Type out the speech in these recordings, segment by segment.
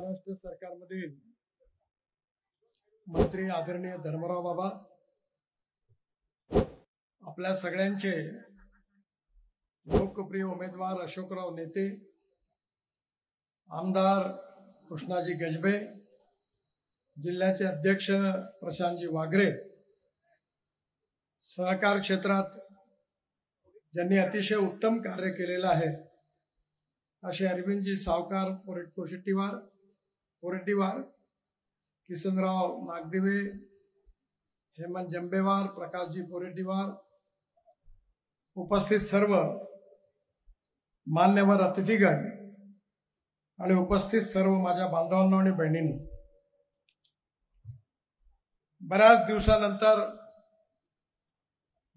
महाराष्ट्र सरकारमधील मंत्री आदरणीय धर्मराव बाबा, आपल्या सगळ्यांचे लोकप्रिय उमेदवार अशोकराव नेते, आमदार कृष्णाजी गजबे, जिल्ह्याचे अध्यक्ष प्रशांतजी वागरे, सहकार क्षेत्रात ज्यांनी अतिशय उत्तम कार्य केलेलं आहे असे अरविंदजी सावकार पोरेट्टीवार, किसनराव नागदिवे, हेमंत जंबेवार, प्रकाशजी पोरेट्टीवार, उपस्थित सर्व मान्यवर अतिथीगण आणि उपस्थित सर्व माझ्या बांधवांनो आणि बहिणींनो, बऱ्याच दिवसानंतर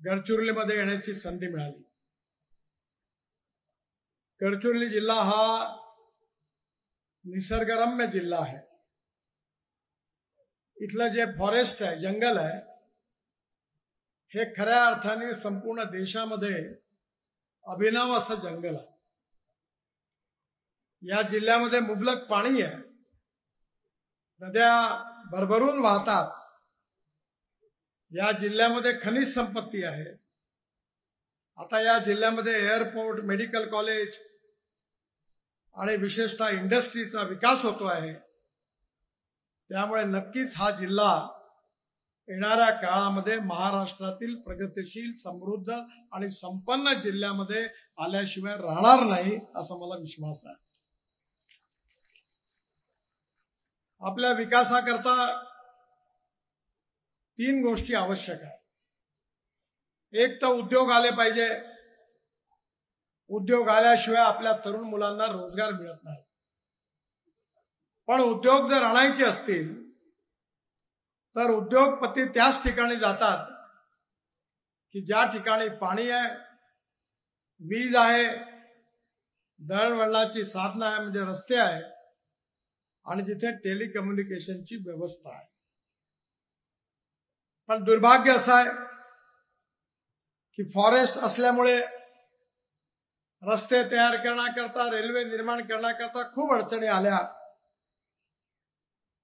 गडचिरोलीमध्ये येण्याची संधी मिळाली. गडचिरोली जिल्हा हा निसर्गरम्य जिल्हा आहे. इथलं जे फॉरेस्ट आहे, जंगल आहे, हे खऱ्या अर्थाने संपूर्ण देशामध्ये अभिनव असं जंगल आहे. या जिल्ह्यामध्ये मुबलक पाणी आहे, नद्या भरभरून वाहतात. या जिल्ह्यामध्ये खनिज संपत्ती आहे. आता या जिल्ह्यामध्ये एअरपोर्ट, मेडिकल कॉलेज आणि विशेषतः इंडस्ट्रीचा विकास होतो आहे. त्यामुळे नक्कीच हा जिल्हा येणाऱ्या काळामध्ये महाराष्ट्रातील प्रगतिशील, समृद्ध आणि संपन्न जिल्ह्यामध्ये आल्याशिवाय राहणार नाही असा मला विश्वास आहे. आपल्या विकासाकरता 3 गोष्टी आवश्यक आहेत. एक तर उद्योग आले पाहिजे. उद्योग आल्याशिवाय आपल्या तरुण मुलांना रोजगार मिळत नाही. पण उद्योग जर आणायचे असतील तर उद्योगपती त्याच ठिकाणी जातात की ज्या ठिकाणी पाणी आहे, वीज आहे, दळणवळणाची साधनं आहे म्हणजे रस्ते आहेत, आणि जिथे टेलिकम्युनिकेशनची व्यवस्था आहे. पण दुर्भाग्य असं आहे की फॉरेस्ट असल्यामुळे रस्ते तयार करण्याकरता, रेल्वे निर्माण करण्याकरता खूप अडचणी आल्या.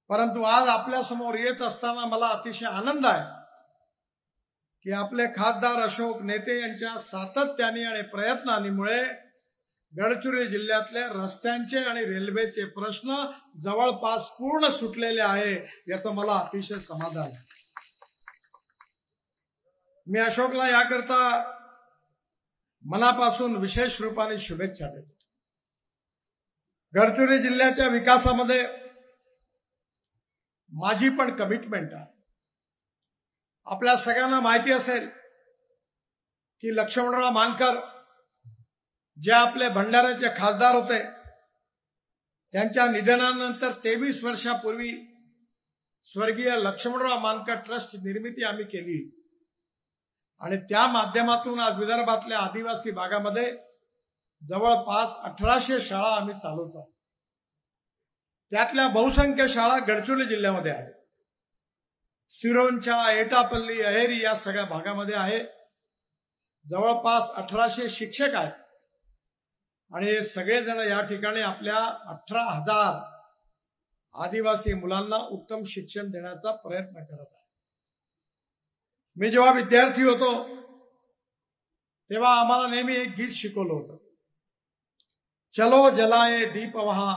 परंतु आज आपल्या समोर येत असताना मला अतिशय आनंद आहे की आपले खासदार अशोक नेते यांच्या सातत्याने आणि प्रयत्नांमुळे गडचिरोली जिल्ह्यातले रस्त्यांचे आणि रेल्वेचे प्रश्न जवळपास पूर्ण सुटलेले आहे. याचं मला अतिशय समाधान आहे. मी अशोकला याकरता मनापासून विशेष रूपाने शुभेच्छा देतो. गडचिरोली जिल्ह्याच्या विकासामध्ये माझी पण कमिटमेंट आहे. आपल्या सगळ्यांना माहिती असेल की लक्ष्मणराव मानकर जे आपले भंडाऱ्याचे खासदार होते, त्यांच्या निधनानंतर 23 वर्षापूर्वी स्वर्गीय लक्ष्मणराव मानकर ट्रस्ट निर्मिती आम्ही केली आणि त्या माध्यमातून आज विदर्भातल्या आदिवासी भागामध्ये जवळपास 1800 शाळा आम्ही चालवतो. त्यातल्या बहुसंख्य शाळा गडचिरोली जिल्ह्यामध्ये आहेत. सिरोंचा, एटापल्ली, अहेरी या सगळ्या भागामध्ये आहे. जवळपास 1800 शिक्षक आहेत आणि हे सगळेजण या ठिकाणी आपल्या 18,000 आदिवासी मुलांना उत्तम शिक्षण देण्याचा प्रयत्न करत आहेत. मी जेव्हा विद्यार्थी होतो तेव्हा आम्हाला नेहमी एक गीत शिकवलं होतं, चलो जलाए दीप वहां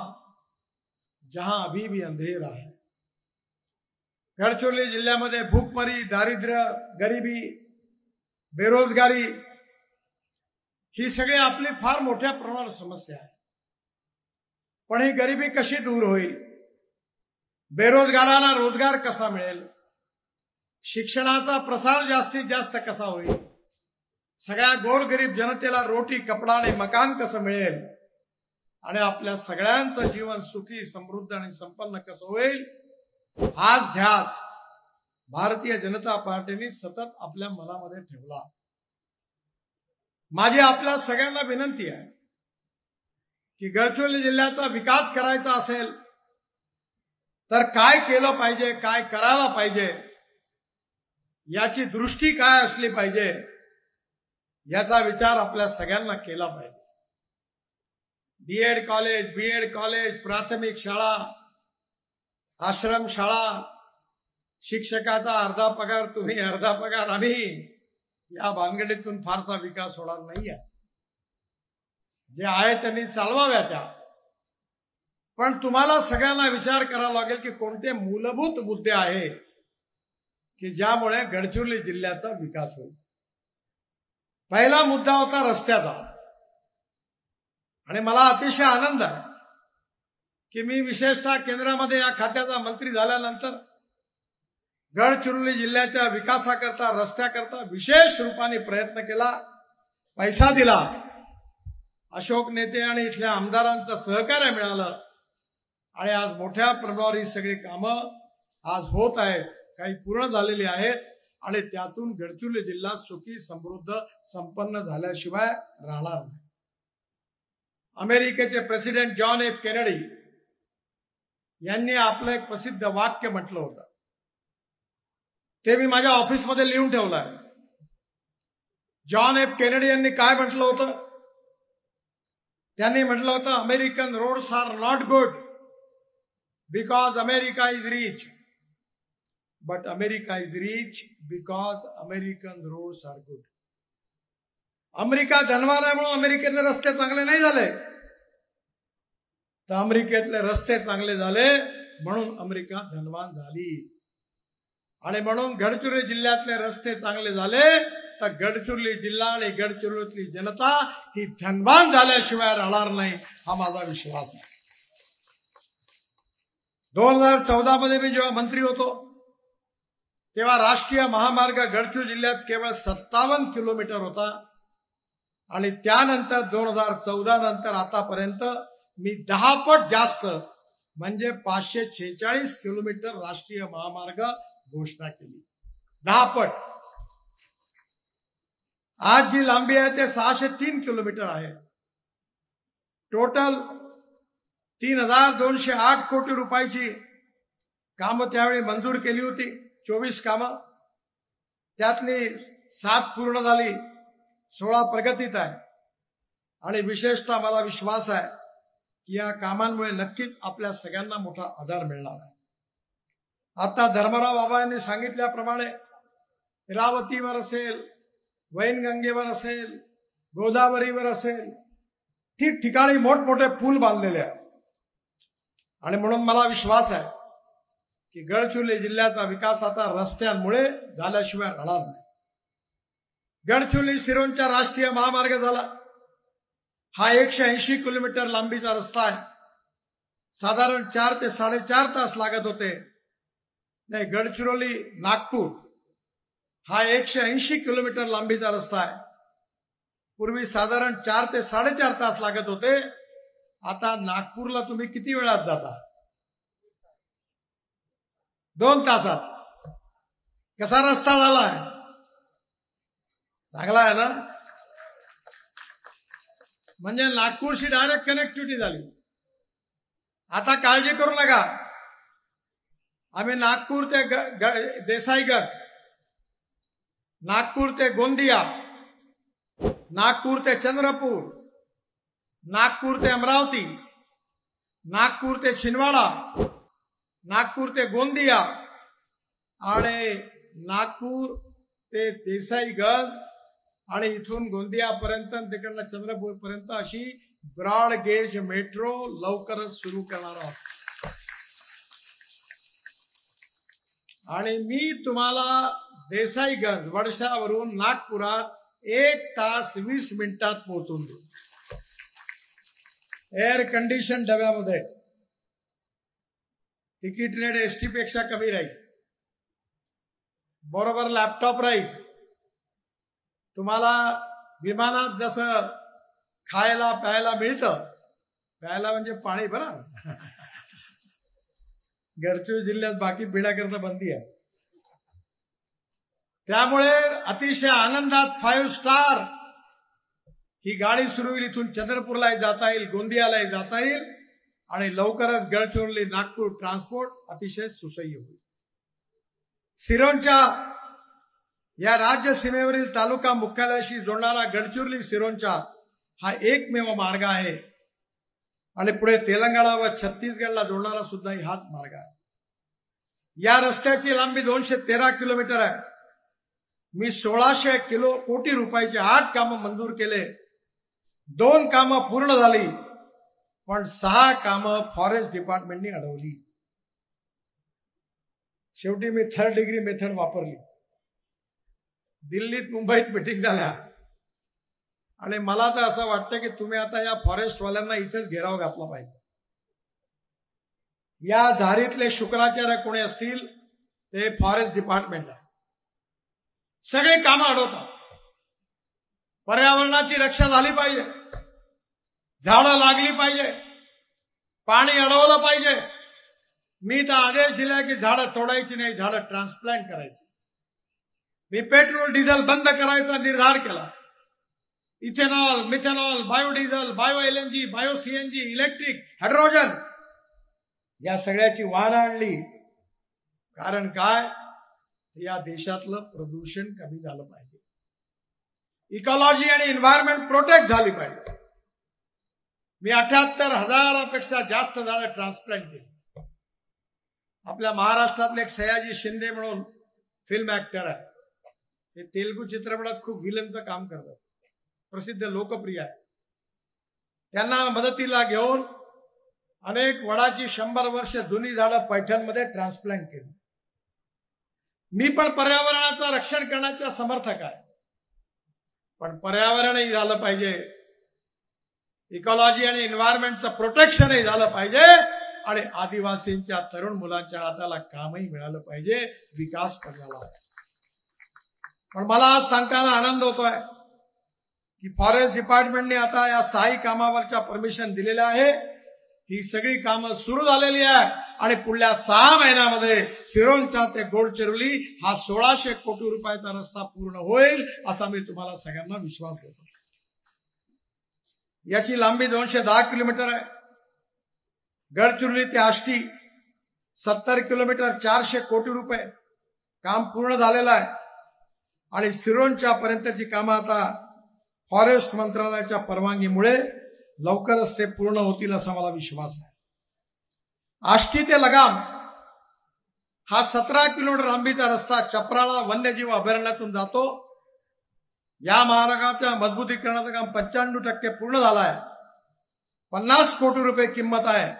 जहां अभी भी अंधेरा है. गडचिरोली जिल्ह्यामध्ये भूकमरी, दारिद्र्य, गरिबी, बेरोजगारी ही सगळी आपली फार मोठ्या प्रमाणात समस्या आहे. पण ही गरिबी कशी दूर होईल? बेरोजगारांना रोजगार कसा मिळेल? शिक्षणाचा प्रसार जास्तीत जास्त कसा होईल? सगळ्या गोरगरीब जनतेला रोटी, कपडा आणि मकान कसं मिळेल? आणि आपल्या सगळ्यांचं जीवन सुखी, समृद्ध आणि संपन्न कसं होईल? हाच ध्यास भारतीय जनता पार्टीने सतत आपल्या मनामध्ये ठेवला. माझी आपल्या सगळ्यांना विनंती आहे की गडचिरोली जिल्ह्याचा विकास करायचा असेल तर काय केलं पाहिजे, काय करायला पाहिजे, याची दृष्टी काय असली पाहिजे, याचा विचार आपल्या सगळ्यांना केला पाहिजे. बीएड कॉलेज, प्राथमिक शाळा, आश्रम शाळा, शिक्षकाचा अर्धा पगार तुम्ही अर्धा पगार आम्ही, या भानगडीतून फारसा विकास होणार नाहीये. जे आहे त्यांनी चालवाव्या त्या, पण तुम्हाला सगळ्यांना विचार करावा लागेल की कोणते मूलभूत मुद्दे आहे की ज्यामुळे गडचिरोली जिल्ह्याचा विकास होईल. पहिला मुद्दा होता रस्त्याचा, आणि मला अतिशय आनंद आहे की मी विशेषतः केंद्रामध्ये या खात्याचा मंत्री झाल्यानंतर गडचिरोली जिल्ह्याच्या विकासाकरता, रस्त्याकरता विशेष रूपाने प्रयत्न केला, पैसा दिला, अशोक नेते आणि इथल्या आमदारांचं सहकार्य मिळालं, आणि आज मोठ्या प्रमाणावर ही सगळी कामं आज होत आहेत, काही पूर्ण झालेली आहेत, आणि त्यातून गडचिरोली जिल्हा सुखी, समृद्ध, संपन्न झाल्याशिवाय राहणार नाही. अमेरिकेचे प्रेसिडेंट जॉन एफ केनेडी यांनी आपलं एक प्रसिद्ध वाक्य म्हटलं होतं, ते मी माझ्या ऑफिसमध्ये लिहून ठेवलं आहे. जॉन एफ केनेडी यांनी काय म्हटलं होतं? त्यांनी म्हटलं होतं, American roads are not good because America is rich, but America is rich because American roads are good. अमेरिका धनवान आहे म्हणून अमेरिकेतले रस्ते चांगले नाही झाले, तर अमेरिकेतले रस्ते चांगले झाले म्हणून अमेरिका धनवान झाली. आणि म्हणून गडचिरोली जिल्ह्यातले रस्ते चांगले झाले तर गडचिरोली जिल्हा आणि गडचिरोलीतली जनता ही धनवान झाल्याशिवाय राहणार नाही, हा माझा विश्वास आहे. 2014 मध्ये मी जेव्हा मंत्री होतो तेव्हा राष्ट्रीय महामार्ग गडचिरोली जिल्ह्यात केवळ 57 किलोमीटर होता, आणि त्यानंतर 2014 नंतर आतापर्यंत मी 10 पट जास्त म्हणजे 546 किलोमीटर राष्ट्रीय महामार्ग घोषणा केली. 10 पट. आज जी लांबी आहे ते 603 किलोमीटर आहे. टोटल 3208 कोटी रुपयाची कामं त्यावेळी मंजूर केली होती, 24 कामं, त्यातली 7 पूर्ण झाली, 16 प्रगतीत आहे. आणि विशेषतः मला विश्वास आहे की या कामांमुळे नक्कीच आपल्या सगळ्यांना मोठा आधार मिळणार आहे. आता धर्मराव बाबा यांनी सांगितल्याप्रमाणे इरावतीवर असेल, वैनगंगेवर असेल, गोदावरीवर असेल, ठिकठिकाणी मोठमोठे पूल बांधलेले आहेत. आणि म्हणून मला विश्वास आहे की गडचिरोली जिल्ह्याचा विकास आता रस्त्यांमुळे झाल्याशिवाय राहणार नाही. गडचिरोली सिरोंचा राष्ट्रीय महामार्ग झाला. हा 180 किलोमीटर लांबीचा रस्ता आहे. साधारण 4 ते 4.5 तास लागत होते. नाही, गडचिरोली नागपूर हा 180 किलोमीटर लांबीचा रस्ता आहे. पूर्वी साधारण 4 ते 4.5 तास लागत होते. आता नागपूरला तुम्ही किती वेळात जाता? 2 तासात. कसा रस्ता झालाय? चांगला आहे ना? म्हणजे नागपूरशी डायरेक्ट कनेक्टिव्हिटी झाली. आता काळजी करू नका, आम्ही नागपूर ते देसाईगंज, नागपूर ते गोंदिया, नागपूर ते चंद्रपूर, नागपूर ते अमरावती, नागपूर ते छिंदवाडा, नागपूर ते गोंदिया आणि नागपूर ते देसाईगंज आणि इथून गोंदियापर्यंत तिकडनं चंद्रपूर पर्यंत अशी ब्रॉड गेज मेट्रो लवकरच सुरू करणार आहोत. आणि मी तुम्हाला देसाईगंज वडशावरून नागपुरात 1 तास 20 मिनिटात पोहोचून देऊ. एअर कंडिशन डब्यामध्ये. तिकीट रेट एसटी पेक्षा कमी राहील. बरोबर लॅपटॉप राहील. तुम्हाला विमानात जसं खायला प्यायला मिळतं, प्यायला म्हणजे पाणी, बरं, गडचिरोली जिल्ह्यात बाकी पिण्याकरता बंदी आहे. त्यामुळे अतिशय आनंदात 5 स्टार ही गाडी सुरू होईल. इथून चंद्रपूरलाही जाता येईल, गोंदियालाही जाता येईल आणि लवकरच गडचिरोली नागपूर ट्रान्सपोर्ट अतिशय सुसह्य होईल. सिरोंचा या राज्य सीमेवरील तालुका मुख्यालयाशी जोडणारा गडचिरोली सिरोंचा हा एकमेव मार्ग आहे आणि पुढे तेलंगणा व छत्तीसगडला जोडणारा सुद्धा हाच मार्ग आहे. या रस्त्याची लांबी 213 किलोमीटर आहे. मी 1600 कोटी रुपयाचे 8 कामं मंजूर केले. 2 कामं पूर्ण झाली, पण 6 कामं फॉरेस्ट डिपार्टमेंटनी अडवली. शेवटी मी 3rd डिग्री मेथड वापरली. दिल्लीत मुंबईत मीटिंग झाल्या आणि मला तर असं वाटतं की तुम्ही आता या फॉरेस्टवाल्यांना इथेच घेराव घातला पाहिजे. या झारीतले शुक्राचार्य कोणी असतील ते फॉरेस्ट डिपार्टमेंट आहे. सगळे कामं अडवतात. पर्यावरणाची रक्षा झाली पाहिजे, झाडं लागली पाहिजे, पाणी अडवलं पाहिजे. मी तर आदेश दिला की झाडं तोडायची नाही, झाडं ट्रान्सप्लांट करायची. मी पेट्रोल डिझेल बंद करायचा निर्धार केला. Ethanol, methanol, biodiesel, bio LNG, bio CNG, electric, hydrogen या सगळ्याची वाहनं आणली. कारण काय, या देशातलं प्रदूषण कमी झालं पाहिजे, इकॉलॉजी आणि एन्व्हायरमेंट प्रोटेक्ट झाली पाहिजे. मी 78,000पेक्षा जास्त झाडं ट्रान्सप्लांट केली. आपल्या महाराष्ट्रातले एक सयाजी शिंदे म्हणून फिल्म ऍक्टर आहे. ते तेलुगू चित्रपटात खूप विलनचं काम करतात, प्रसिद्ध लोकप्रिय आहे. त्यांना मदतीला घेऊन अनेक वडाची 100 वर्ष जुनी झाडं पैठणमध्ये ट्रान्सप्लांट केली. मी पण पर्यावरणाचं रक्षण करण्याचा समर्थक आहे, पण पर्यावरणही झालं पाहिजे, इकॉलॉजी आणि एन्व्हायरमेंटचं प्रोटेक्शनही झालं पाहिजे आणि आदिवासींच्या तरुण मुलांच्या हाताला कामही मिळालं पाहिजे, विकास पण झाला. पण मला आज सांगताना आनंद होतोय की फॉरेस्ट डिपार्टमेंटने आता या 6 कामावरच्या परमिशन दिलेल्या आहे. ही सगळी कामं सुरू झालेली आहे आणि पुढल्या 6 महिन्यामध्ये सिरोंचा ते गोडचिरोली हा 1600 कोटी रुपयाचा रस्ता पूर्ण होईल असा मी तुम्हाला सगळ्यांना विश्वास देतो. याची लांबी 210 किलोमीटर आहे. गडचिरोली ते आष्टी 70 किलोमीटर, 400 कोटी रुपये काम पूर्ण झालेलं आहे. आणि सिरोंचा पर्यंतची कामं आता फॉरेस्ट मंत्रालयाच्या परवानगीमुळे लवकरच ते पूर्ण होतील असा मला विश्वास आहे. आष्टी ते लगाम हा 17 किलोमीटर लांबीचा रस्ता चपराळा वन्यजीव अभयारण्यातून जातो. या महामार्गाच्या मजबूतीकरणाचं काम 95% पूर्ण झालं आहे. 50 कोटी रुपये किंमत आहे.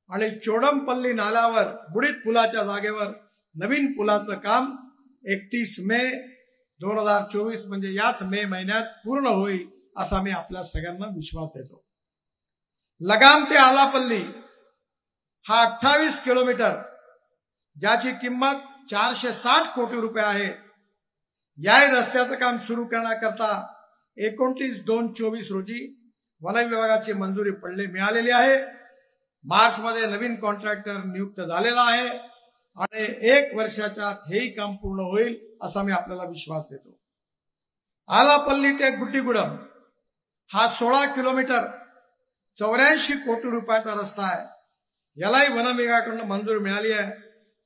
आणि चोडमपल्ली नाल्यावर बुडीत पुलाच्या जागेवर नवीन पुलाचं काम 31 मे 2024 म्हणजे याच मे महिन्यात पूर्ण होईल असा मी आपल्या सगळ्यांना विश्वास देतो. लगाम ते आलापल्ली हा 28 किलोमीटर, ज्याची किंमत 460 कोटी रुपये आहे. या रस्त्याचं काम सुरू करण्याकरता 29/2/24 रोजी वन विभागाची मंजुरी मिळालेली आहे. मार्च मध्ये नवीन कॉन्ट्रॅक्टर नियुक्त झालेला आहे आणि 1 वर्षाच्या आत हेही काम पूर्ण होईल असा मी आपल्याला विश्वास देतो. आलापल्ली ते गुड्डीगुडम हा 16 किलोमीटर 84 कोटी रुपयाचा रस्ता आहे. यालाही वन विभागाकडून मंजुरी मिळाली आहे.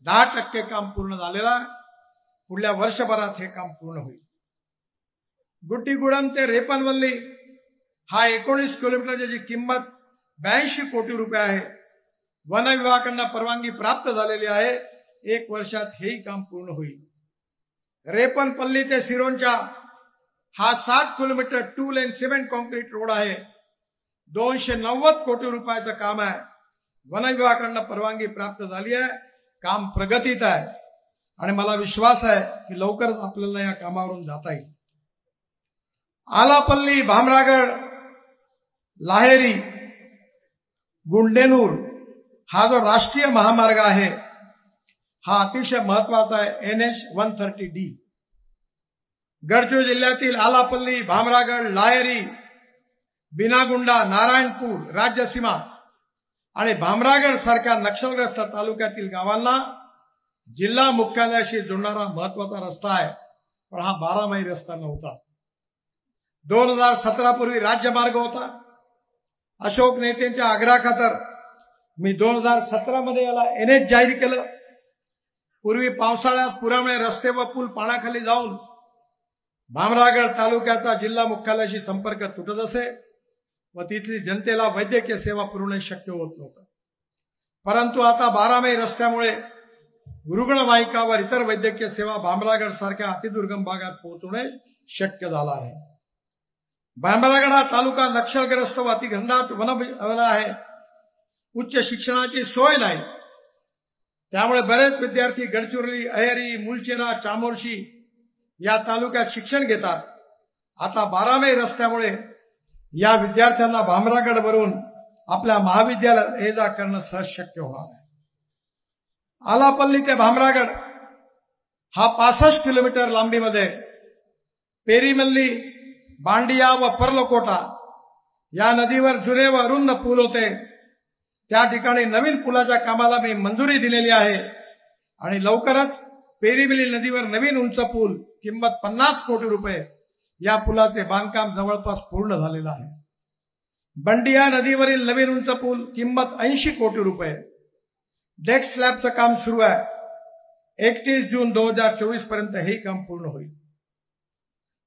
10% काम पूर्ण झालेलं आहे. पुढल्या वर्षभरात हे काम पूर्ण होईल. गुड्डीगुडम ते रेपनवल्ली हा 19 किलोमीटर, ज्याची किंमत 82 कोटी रुपये आहे. वन विभागाकडून परवानगी प्राप्त झालेली आहे. 1 वर्षात हेही काम पूर्ण होईल. रेपनपल्ली ते सिरोंचा हा 60 किलोमीटर 2 लेन सिमेंट कॉन्क्रीट रोड आहे. 290 कोटी रुपयाचं काम आहे. वन विभागाकडून परवानगी प्राप्त झाली आहे. काम प्रगतीत आहे आणि मला विश्वास आहे की लवकरच आपल्याला या कामावरून जाता येईल. आलापल्ली, भामरागड, लाहेरी, गुंडेनूर हा जो राष्ट्रीय महामार्ग आहे हा अतिशय महत्वाचा आहे. NH 130D गडचिरोली जिल्ह्यातील आलापल्ली, भामरागड, लाहेरी, बिनागुंडा, नारायणपूर राज्य सीमा आणि भामरागड सारख्या नक्षलग्रस्त तालुक्यातील गावांना जिल्हा मुख्यालयाशी जोडणारा महत्वाचा रस्ता आहे. पण हा 12 मैल रस्ता नव्हता. 2017 पूर्वी राज्यमार्ग होता. अशोक नेतेंच्या आग्रहाखातर मी 2017 मध्ये याला NH जाहीर केलं. पूर्वी पावसाळ्यात पुरामुळे रस्ते व पूल पाण्याखाली जाऊन भामरागड तालुक्याचा जिल्हा मुख्यालयाशी संपर्क तुटत असे व तिथली जनतेला वैद्यकीय सेवा पुरवणे शक्य होत नव्हतं. परंतु आता 12 मैल रस्त्यामुळे रुग्णवाहिकावर इतर वैद्यकीय सेवा भामरागड सारख्या अतिदुर्गम भागात पोहोचवणे शक्य झालं आहे। भामरागड हा तालुका नक्षलग्रस्त व अतिघनदाट वन आहे। उच्च शिक्षणाची सोय नाही, त्यामुळे बरेच विद्यार्थी गडचिरोली, अहेरी, मुलचेरा, चामोर्शी या तालुक्यात शिक्षण घेतात। आता 12 मै रस्त्यामुळे या विद्यार्थ्यांना भामरागडवरून आपल्या महाविद्यालयात ये जा करणं सहज शक्य होणार आहे। आलापल्ली ते भामरागड हा 65 किलोमीटर लांबीमध्ये पेरीमल्ली, बांडिया व पर्लकोटा या नदीवर जुने व अरुंद पूल होते। त्या ठिकाणी नवीन पुलाच्या कामाला मी मंजुरी दिलेली आहे आणि लवकरच पेरीमल्ली नदीवर नवीन उंच पूल किंमत 50 कोटी रुपये या पुलाचे बांधकाम जवळपास पूर्ण झालेलं आहे। बंडिया नदीवरील नवीन उंच पूल किंमत 80 कोटी रुपये, डेक स्लॅबचं काम सुरू आहे। 31 जून 2024 पर्यंत हे काम पूर्ण होईल।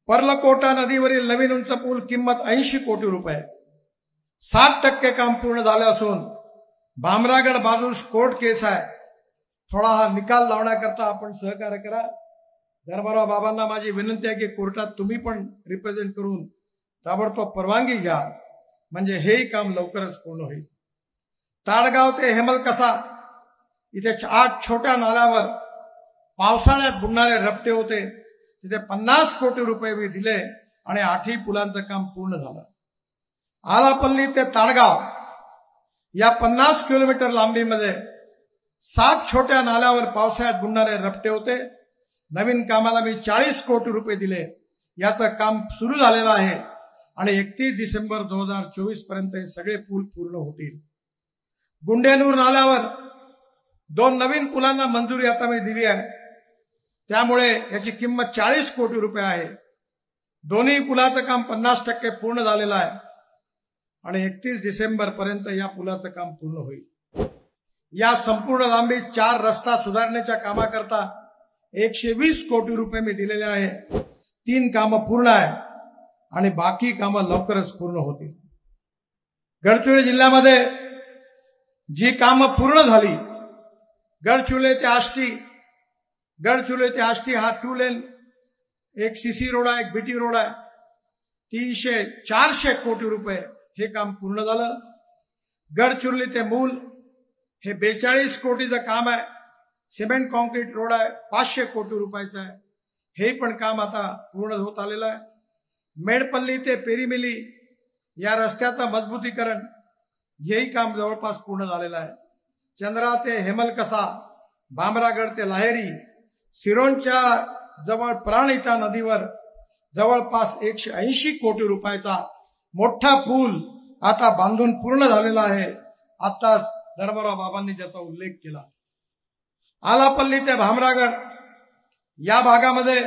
पर्लकोटा नदीवरील नवीन उंच पूल किंमत 80 कोटी रुपये, 60% काम पूर्ण झाले असून भामरागड बाजूस कोर्ट केस आहे। थोडा हा निकाल लावण्याकरता आपण सहकार्य करा। दरबारा बाबांना माझी विनंती आहे की कोर्टात तुम्ही पण रिप्रेझेंट करून ताबडतोब परवानगी घ्या, म्हणजे हेही काम लवकरच पूर्ण होईल। ताडगाव ते हेमलकसा इथे 8 छोट्या नाल्यावर पावसाळ्यात बुडणारे रपटे होते, तिथे 50 कोटी रुपये मी दिले आणि 8ही पुलांचं काम पूर्ण झालं। आलापल्ली ते ताडगाव या 50 किलोमीटर लांबीमध्ये 7 छोट्या नाल्यावर पावसाळ्यात बुडणारे रपटे होते। नवीन कामाला मी 40 कोटी रुपये दिले, याचं काम सुरू झालेलं आहे आणि 31 डिसेंबर 2024 पर्यंत हे सगळे पूल पूर्ण होतील। गुंडेनूर नाल्यावर 2 नवीन पुलांना मंजुरी आता मी दिली आहे, त्यामुळे याची किंमत 40 कोटी रुपये आहे। दोन्ही पुलाचं काम 50% पूर्ण झालेलं आहे आणि 31 डिसेंबर पर्यंत या पुलाचं काम पूर्ण होईल। या संपूर्ण लांबीत 4 रस्ता सुधारण्याच्या कामाकरता 120 कोटी रुपये मी दिलेले आहे। 3 कामं पूर्ण आहे आणि बाकी कामं लवकरच पूर्ण होतील। गडचिरोली जिल्ह्यामध्ये जी कामं पूर्ण झाली, गडचिरोली ते आष्टी हा 2 लेन, एक सीसी रोड आहे, एक बीटी रोड आहे, 300-400 कोटी रुपये हे काम पूर्ण झालं। गडचिरोली ते मूल हे 42 कोटीचं काम आहे। सिमेंट कॉन्क्रीट रोड आहे, 500 कोटी रुपयाचं आहे, हे पण काम आता पूर्ण होत आलेलं आहे। मेडपल्ली ते पेरीमिली या रस्त्याचं मजबूतीकरण हेही काम जवळपास पूर्ण झालेलं आहे। चंद्रा ते हेमलकसा, भामरागड ते लाहेरी, सिरोंच्या जवळ प्राणहिता नदीवर जवळपास 180 कोटी रुपयाचा मोठा पूल आता बांधून पूर्ण झालेला आहे। आताच धर्मराव बाबांनी ज्याचा उल्लेख केला। आलापल्ली ते भामरागड या भागामध्ये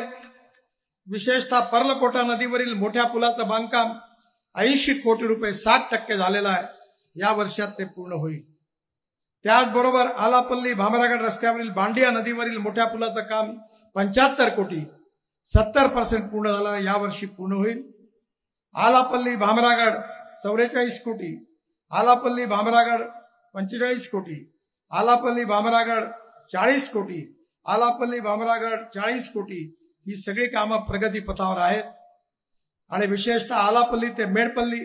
विशेषतः पर्लकोटा नदीवरील मोठ्या पुलाचं बांधकाम 80 कोटी रुपये 60% झालेलं आहे। या वर्षात ते पूर्ण होईल। त्याचबरोबर आलापल्ली भामरागड रस्त्यावरील बांडिया नदीवरील मोठ्या पुलाचं काम 75 कोटी 70% पूर्ण झालं, या वर्षी पूर्ण होईल। आलापल्ली भामरागड 44 कोटी, आलापल्ली भामरागड 45 कोटी, आलापल्ली भामरागड 40 कोटी, आलापल्ली भामरागड 40 कोटी ही सगळी कामं प्रगतीपथावर आहेत। आणि विशेषतः आलापल्ली ते मेडपल्ली,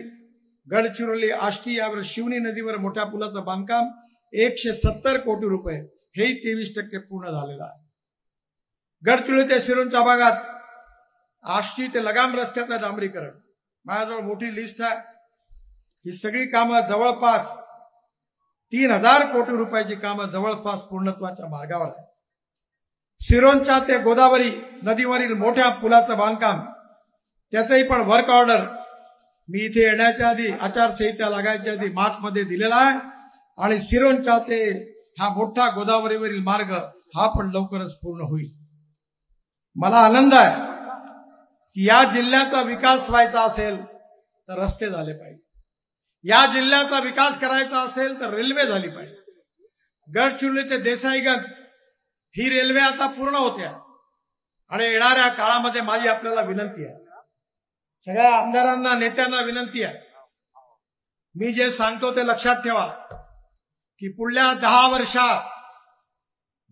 गडचिरोली, आष्टी यावर शिवनी नदीवर मोठ्या पुलाचं बांधकाम 170 कोटी रुपये हेही 23% पूर्ण झालेलं आहे। गडचिरोली ते सिरोंच्या भागात आष्टी ते लगाम रस्त्याचं डांबरीकरण, माझ्याजवळ मोठी लिस्ट आहे। ही सगळी कामं जवळपास 3000 कोटी रुपयाची कामं जवळपास पूर्णत्वाच्या मार्गावर आहे। सिरोंचा ते गोदावरी नदीवरील मोठ्या पुलाचं बांधकाम त्याचंही पण वर्क ऑर्डर मी इथे येण्याच्या आधी, आचारसंहिता लागायच्या आधी मार्चमध्ये दिलेला आहे आणि सिरोंचा ते हा मोठा गोदावरीवरील मार्ग हा पण लवकरच पूर्ण होईल। मला आनंद आहे की या जिल्ह्याचा विकास व्हायचा असेल तर रस्ते झाले पाहिजे, या जिल्ह्याचा विकास करायचा असेल तर रेल्वे झाली पाहिजे। गडचिरोली ते देसाईगंज ही रेल्वे आता पूर्ण होत्या आणि येणाऱ्या काळामध्ये माझी आपल्याला विनंती आहे, सगळ्या आमदारांना, नेत्यांना विनंती आहे, मी जे सांगतो ते लक्षात ठेवा की पुढल्या 10 वर्षात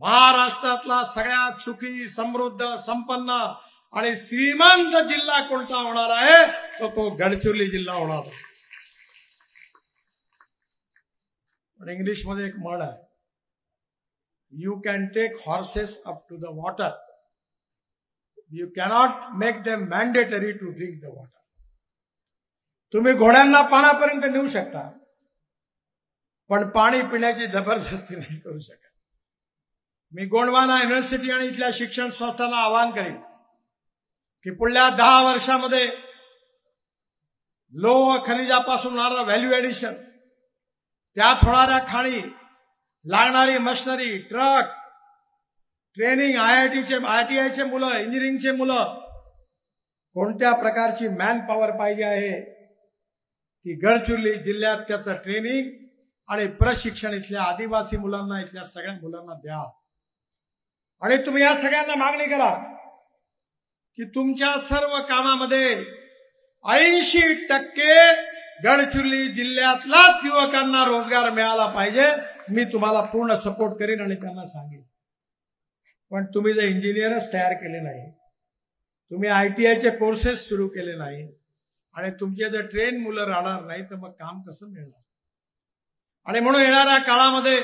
महाराष्ट्रातला सगळ्यात सुखी, समृद्ध, संपन्न आणि श्रीमंत जिल्हा कोणता होणार आहे तो गडचिरोली जिल्हा होणार आहे. पण इंग्लिशमध्ये एक म्हण आहे, you can take horses up to the water, you cannot make them mandatory to drink the water. तुम्ही घोड्यांना पाण्यापर्यंत नेऊ शकता, पण पाणी पिण्याची जबरदस्ती नाही करू शकत. मी गोंडवाना युनिव्हर्सिटी आणि इथल्या शिक्षण संस्थांना आवाहन करेन की पुढल्या 10 वर्षामध्ये लोह खनिजापासून होणारा व्हॅल्यू ऍडिशन, त्यात होणाऱ्या खाणी, लागणारी मशिनरी, ट्रक, ट्रेनिंग, IITचे मुलं, इंजिनिअरिंगचे मुलं, कोणत्या प्रकारची मॅन पॉवर पाहिजे आहे ती गडचिरोली जिल्ह्यात त्याचं ट्रेनिंग आणि प्रशिक्षण इथल्या आदिवासी मुलांना, इथल्या सगळ्या मुलांना द्या. आणि तुम्ही या सगळ्यांना मागणी करा की तुमच्या सर्व कामामध्ये 80% गडचिरोली जिल्ह्यातलाच युवकांना रोजगार मिळाला पाहिजे. मी तुम्हाला पूर्ण सपोर्ट करीन आणि त्यांना सांगेन. पण तुम्ही जर इंजिनियरच तयार केले नाही, तुम्ही ITIचे कोर्सेस सुरू केले नाही आणि तुमचे जर ट्रेन मुलं राहणार नाही तर मग काम कसं मिळणार. आणि म्हणून येणाऱ्या काळामध्ये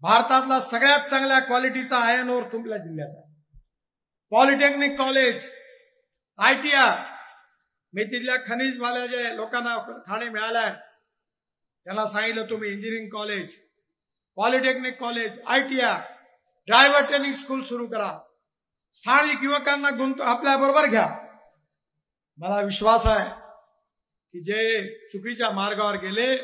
भारतातला सगळ्यात चांगल्या क्वालिटीचा आयर्न ओर तुमच्या जिल्ह्यात आहे. पॉलिटेक्निक कॉलेज, ITI, मी तिथल्या खनिजवाल्या जे लोकांना खाणे मिळाल्या त्यांना सांगितलं तुम्ही engineering college, polytechnic college, ITI, driver training school सुरू करा. स्थानिक युवकांना आपल्या बरोबर घ्या. मला विश्वास आहे की जे चुकीच्या मार्गावर गेले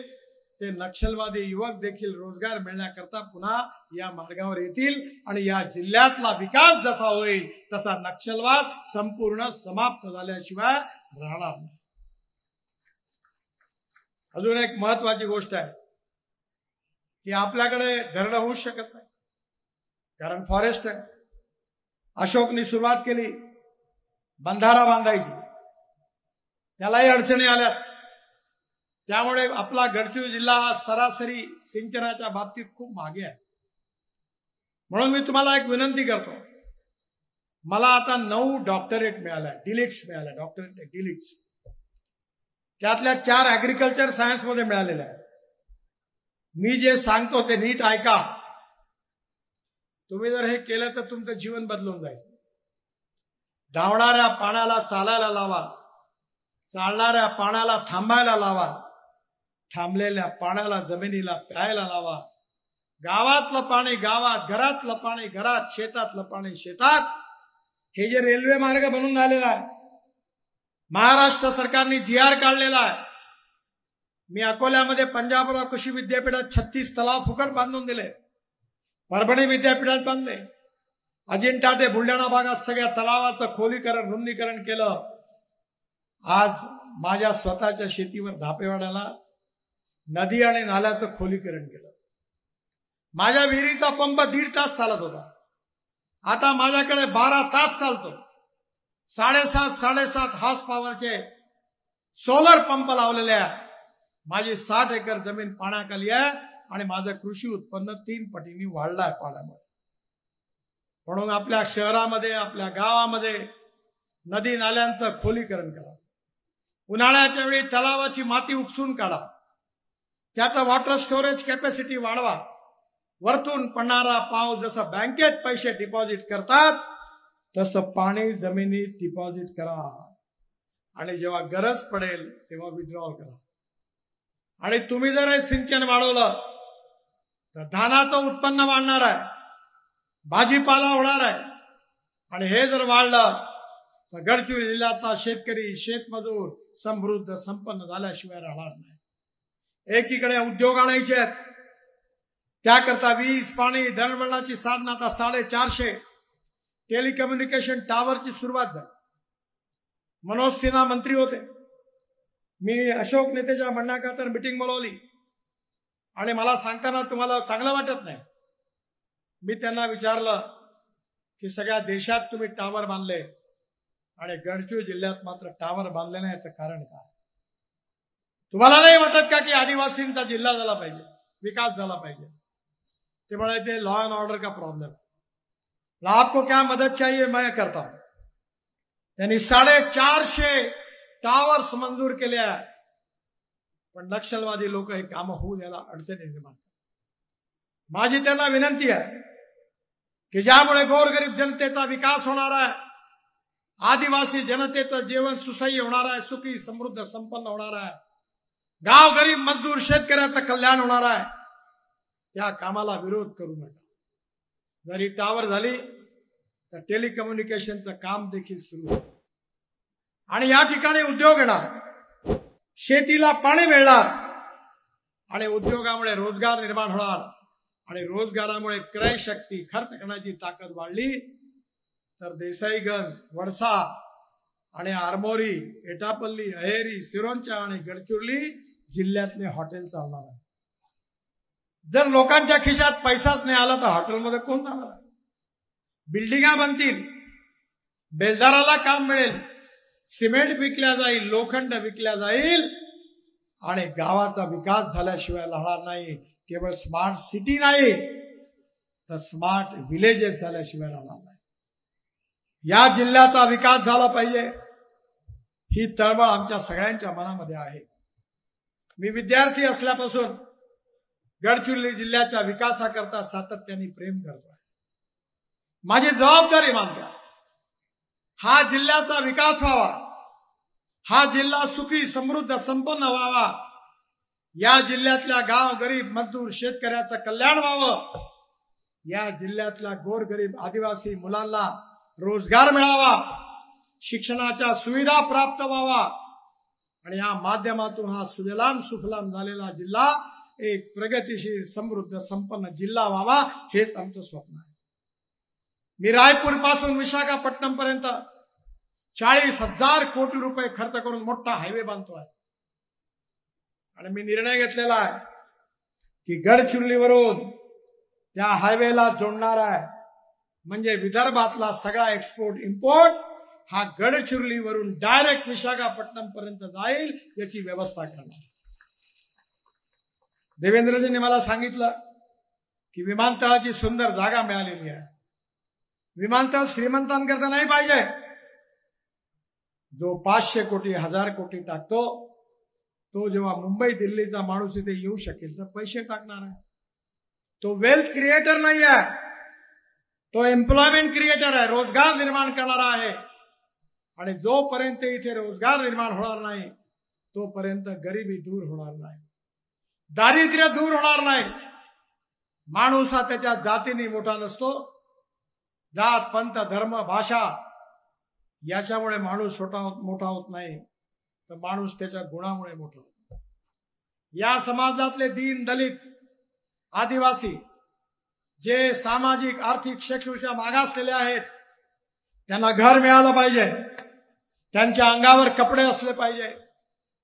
ते नक्षलवादी युवक देखील रोजगार मिळण्याकरता पुन्हा या मार्गावर येतील आणि या जिल्ह्यातला विकास जसा होईल तसा नक्षलवाद संपूर्ण समाप्त झाल्याशिवाय राहणार नाही. अजून एक महत्वाची गोष्ट आहे की आपल्याकडे धरणं होऊ शकत नाही, कारण फॉरेस्ट आहे. अशोकनी सुरुवात केली बंधारा बांधायची, त्यालाही अडचणी आल्यात. त्यामुळे आपला गडचिरोली जिल्हा हा सरासरी सिंचनाच्या बाबतीत खूप मागे आहे. म्हणून मी तुम्हाला एक विनंती करतो, मला आता 9 डॉक्टरेट मिळाल्या, डिलिट्स मिळाल्या, डॉक्टरेट डिलिट्स, त्यातल्या 4 ऍग्रिकल्चर सायन्स मध्ये मिळालेल्या आहेत. मी जे सांगतो ते नीट ऐका. तुम्ही जर हे केलं तर तुमचं जीवन बदलून जाईल. धावणाऱ्या पाण्याला चालायला लावा, चालणाऱ्या पाण्याला थांबायला लावा, थांबलेल्या पाण्याला जमिनीला प्यायला लावा. गावातलं पाणी गावात, घरातलं पाणी घरात, शेतातलं पाणी शेतात. हे जे रेल्वे मार्ग बनून झालेला आहे, महाराष्ट्र सरकारने GR काढलेला आहे. मी अकोल्यामध्ये पंजाबराव कृषी विद्यापीठात 36 तलाव फुकट बांधून दिले, परभणी विद्यापीठात बांधले, अजिंठा ते बुलढाणा भागात सगळ्या तलावाचं खोलीकरण, रुंदीकरण केलं. आज माझ्या स्वतःच्या शेतीवर धापेवाड्याला नदी आणि नाल्याचं खोलीकरण केलं. माझ्या विहिरीचा पंप 1.5 तास चालत होता, आता माझ्याकडे 12 तास चालतो. 7.5 हॉर्स पॉवरचे सोलर पंप लावलेले आहे. माझी 60 एकर जमीन पाण्याखाली आहे आणि माझं कृषी उत्पन्न 3 पटींनी वाढलं आहे पाण्यामुळे. म्हणून आपल्या शहरामध्ये, आपल्या गावामध्ये नदी नाल्यांचं खोलीकरण करा. उन्हाळ्याच्या वेळी तलावाची माती उपसून काढा, त्याचा वॉटर स्टोरेज कॅपॅसिटी वाढवा. वरतून पडणारा पाऊस जसं बँकेत पैसे डिपॉझिट करतात तसं पाणी जमिनीत डिपॉझिट करा आणि जेव्हा गरज पडेल तेव्हा विड्रॉल करा. आणि तुम्ही जर हे सिंचन वाढवलं तर धानाचं उत्पन्न वाढणार आहे, भाजीपाला होणार आहे. आणि हे जर वाढलं तर गडचिरोली जिल्ह्यातला शेतकरी, शेतमजूर समृद्ध संपन्न झाल्याशिवाय राहणार नाही. एकीकडे उद्योग आणायचे आहेत, त्याकरता वीज, पाणी, दळणवळणाची साधनं आता 450 टेलिकम्युनिकेशन टावरची सुरुवात झाली. मनोज सिन्हा मंत्री होते, मी अशोक नेतेच्या म्हणण्याखातर मिटिंग बोलवली आणि मला सांगताना तुम्हाला चांगलं वाटत नाही. मी त्यांना विचारलं की सगळ्या देशात तुम्ही टावर बांधले आणि गडचिरोली जिल्ह्यात मात्र टावर बांधले नाही, याचं कारण काय? तुम्हाला नाही वाटत का की आदिवासींचा जिल्हा झाला पाहिजे, विकास झाला पाहिजे? ते म्हणाले लॉ एंड ऑर्डर का प्रॉब्लम है, आपको क्या मदद चाहिए मैं करता हूं. त्यांनी 450 टावर्स मंजूर केले आहे. पण नक्षलवादी लोक हे काम होऊ द्यायला अडचणी निर्माण करतात. माझी त्यांना विनंती आहे की ज्यामुळे गोरगरीब जनतेचा विकास होणार आहे, आदिवासी जनतेचं जीवन सुसह्य होणार आहे, सुखी समृद्ध संपन्न होणार आहे, गाव गरीब मजदूर शेतकऱ्याचं कल्याण होणार आहे, त्या कामाला विरोध करू नका. जरी टावर झाली तर टेलिकम्युनिकेशनचं काम देखील सुरू होईल आणि या ठिकाणी उद्योग येणार, शेतीला पाणी मिळणार आणि उद्योगामुळे रोजगार निर्माण होणार आणि रोजगारामुळे क्रय शक्ती खर्च करण्याची ताकद वाढली तर देसाईगंज, वडसा आणि आरमोरी, एटापल्ली, अहेरी, सिरोंचा आणि गडचिरोली जिल्ह्यातले हॉटेल चालणार आहे. जर लोकांच्या खिशात पैसाच नाही आला तर हॉटेलमध्ये कोण जाणार आहे? बिल्डिंगा बनतील, बेलदाराला काम मिळेल, सिमेंट विकल्या जाईल, लोखंड विकल्या जाईल आणि गावाचा विकास झाल्याशिवाय राहणार नाही. केवळ स्मार्ट सिटी नाही तर स्मार्ट विलेजेस झाल्याशिवाय राहणार नाही. या जिल्ह्याचा विकास झाला पाहिजे ही तळमळ आमच्या सगळ्यांच्या मनामध्ये आहे. मी विद्यार्थी असल्यापासून गडचिरोली जिल्ह्याच्या विकासाकरता सातत्याने प्रेम करतोय. माझी जबाबदारी मानतो हा जिल्ह्याचा विकास व्हावा, हा जिल्हा सुखी समृद्ध संपन्न व्हावा, या जिल्ह्यातल्या गाव गरीब मजदूर शेतकऱ्याचं कल्याण व्हावं, या जिल्ह्यातल्या गोरगरीब आदिवासी मुलांना रोजगार मिळावा, शिक्षणाच्या सुविधा प्राप्त व्हावा आणि या माध्यमातून हा सुजलाम सुफलाम झालेला जिल्हा एक प्रगतिशील समृद्ध संपन्न जिल्हा व्हावा हेच आमचं स्वप्न आहे. मी रायपूर पासून विशाखापट्टणम पर्यंत 40,000 कोटी रुपये खर्च करून मोठा हायवे बांधतोय आणि मी निर्णय घेतलेला आहे की गडचिरोलीवरून त्या हायवेला जोडणार आहे म्हणजे विदर्भातला सगळा एक्सपोर्ट इम्पोर्ट हा गडचिरोलीवरून डायरेक्ट विशाखापट्टणम पर्यंत जाईल याची व्यवस्था करणार. देवेंद्रजींनी मला सांगितलं की विमानतळाची सुंदर जागा मिळालेली आहे. विमानतळ श्रीमंतांकरता नाही पाहिजे. जो 500 कोटी 1000 कोटी टाकतो तो जेव्हा मुंबई दिल्लीचा माणूस इथे येऊ शकेल तर पैसे टाकणार आहे. तो वेल्थ क्रिएटर नाही आहे, तो एम्प्लॉयमेंट क्रिएटर आहे, रोजगार निर्माण करणारा आहे. आणि जोपर्यंत इथे रोजगार निर्माण होणार नाही तोपर्यंत गरिबी दूर होणार नाही, दारिद्र्य दूर होणार नाही. माणूस हा त्याच्या जातीने मोठा नसतो, जात पंथ धर्म भाषा याच्यामुळे माणूस मोठा होत नाही तर माणूस त्याच्या गुणामुळे मोठा होतो. या समाजातले दीन दलित आदिवासी जे सामाजिक आर्थिक शैक्षणिक मागासलेले आहेत त्यांना घर मिळालं पाहिजे, त्यांच्या अंगावर कपडे असले पाहिजे,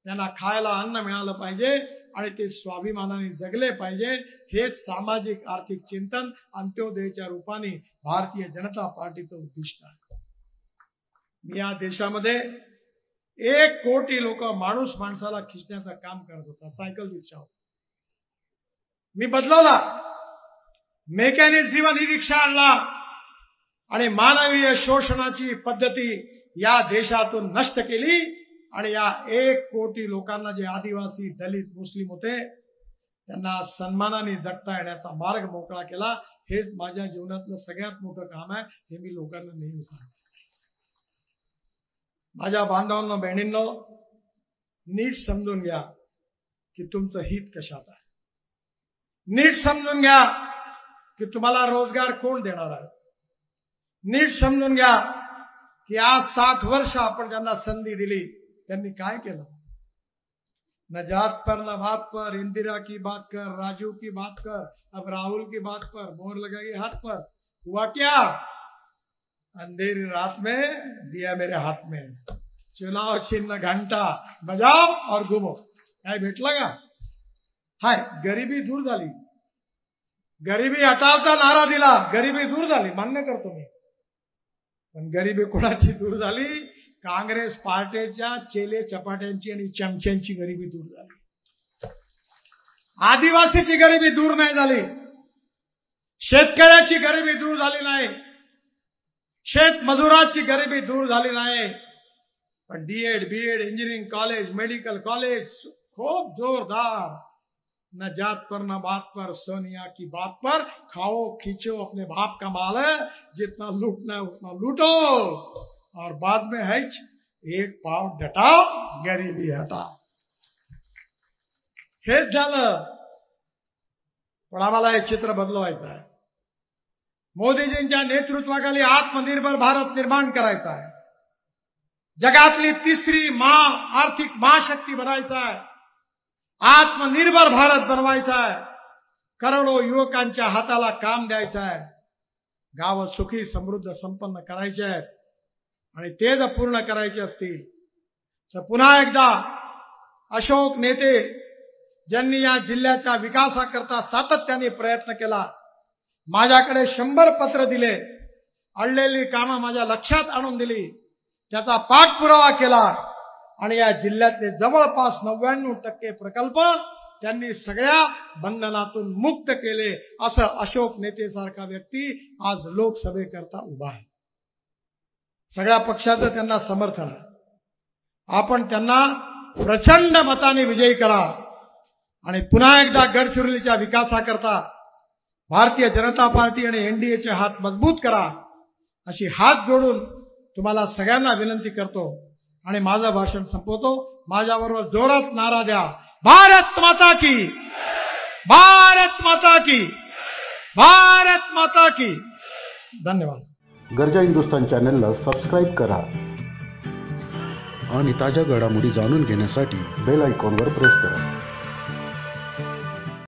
त्यांना खायला अन्न मिळालं पाहिजे आणि ते स्वाभिमानाने जगले पाहिजे. हे सामाजिक आर्थिक चिंतन अंत्योदयच्या रूपाने भारतीय जनता पार्टीचं उद्दिष्ट आहे. मी या देशामध्ये 1 कोटी लोक माणूस माणसाला खिचण्याचं काम करत होता, सायकल रिक्षा. मी बदलवला, मेकॅनिक ड्रिव्हन ही रिक्षा आणला आणि मानवीय शोषणाची पद्धती या देशातून नष्ट केली आणि या 1 कोटी लोकांना जे आदिवासी दलित मुस्लिम होते त्यांना सन्मानाने जगता येण्याचा मार्ग मोकळा केला. हेच माझ्या जीवनातलं सगळ्यात मोठं काम आहे हे मी लोकांना नेहमी सांगतो. माझ्या बांधवांनो बहिणींनो, नीट समजून घ्या की तुमचं हित कशात आहे. नीट समजून घ्या की तुम्हाला रोजगार कोण देणार आहे. नीट समजून घ्या की आज 60 वर्ष आपण ज्यांना संधी दिली त्यांनी काय केलं. न जात पर न बात पर, इंदिरा की बात कर, राजू की बात कर, अब राहुल की बात पर, मोहर लगेगी हाथ पर. हुआ क्या? अंधेरी रात में दिया मेरे हाथ में, चुनाव चिन्ह घंटा बजाओ और घुमो. काय भेटलं का? हाय, गरिबी दूर झाली, गरिबी हटावचा नारा दिला, गरिबी दूर झाली, मान्य करतो मी. पण गरिबी कोणाची दूर झाली? काँग्रेस पार्टीच्या चेले चपाट्यांची आणि चमच्यांची गरिबी दूर झाली. आदिवासीची गरिबी दूर नाही झाली. शेतकऱ्याची गरिबी दूर झाली नाही, शेत मजुराची गरिबी दूर झाली नाही, पण DEd BEd engineering college medical college खूप जोरदार, न जात पर न बात पर, सोनिया की बात पर, खाओ खींचो अपने बाप का माल है, जितना लूटना है उतना लूटो, और बाद में है एक पाव डटाओ गरीबी हटाओ। हेच झालं, पण आम्हाला हे चित्र बदलवायचं आहे। मोदीजींच्या नेतृत्वाखाली आत्मनिर्भर भारत निर्माण करायचा आहे, जगातली तिसरी आर्थिक महाशक्ती बनायचा आहे, आत्मनिर्भर भारत बनवायचा आहे, करोडो युवकांच्या हाताला काम द्यायचं आहे, गाव सुखी समृद्ध संपन्न करायचे आहेत, आणि ते जर पूर्ण करायचे असतील तर पुन्हा एकदा अशोक नेते ज्यांनी या जिल्ह्याच्या विकासाकरता सातत्याने प्रयत्न केला, माझ्याकडे 100 पत्र दिले, अडलेली कामं माझ्या लक्षात आणून दिली, त्याचा पाठपुरावा केला, आणि या जिल्ह्यातले जवळपास 99% प्रकल्प त्यांनी सगळ्या बंधनातून मुक्त केले। असं अशोक नेतेसारखा व्यक्ती आज लोकसभेकरता उभा आहे। सगळ्या पक्षाचं त्यांना समर्थन आहे। आपण त्यांना प्रचंड मताने विजयी करा, आणि पुन्हा एकदा गडचिरोलीच्या विकासाकरता भारतीय जनता पार्टी आणि एनडीएचे हात मजबूत करा, अशी हात जोडून तुम्हाला सगळ्यांना विनंती करतो, आणि माझं भाषण संपवतो। माझ्याबरोबर जोरात नारा द्या, भारत माता की, भारत माता की, भारत माता की। धन्यवाद। गर्जा हिंदुस्तान चॅनलला सबस्क्राईब करा आणि ताज्या घडामोडी जाणून घेण्यासाठी बेल आयकॉनवर प्रेस करा।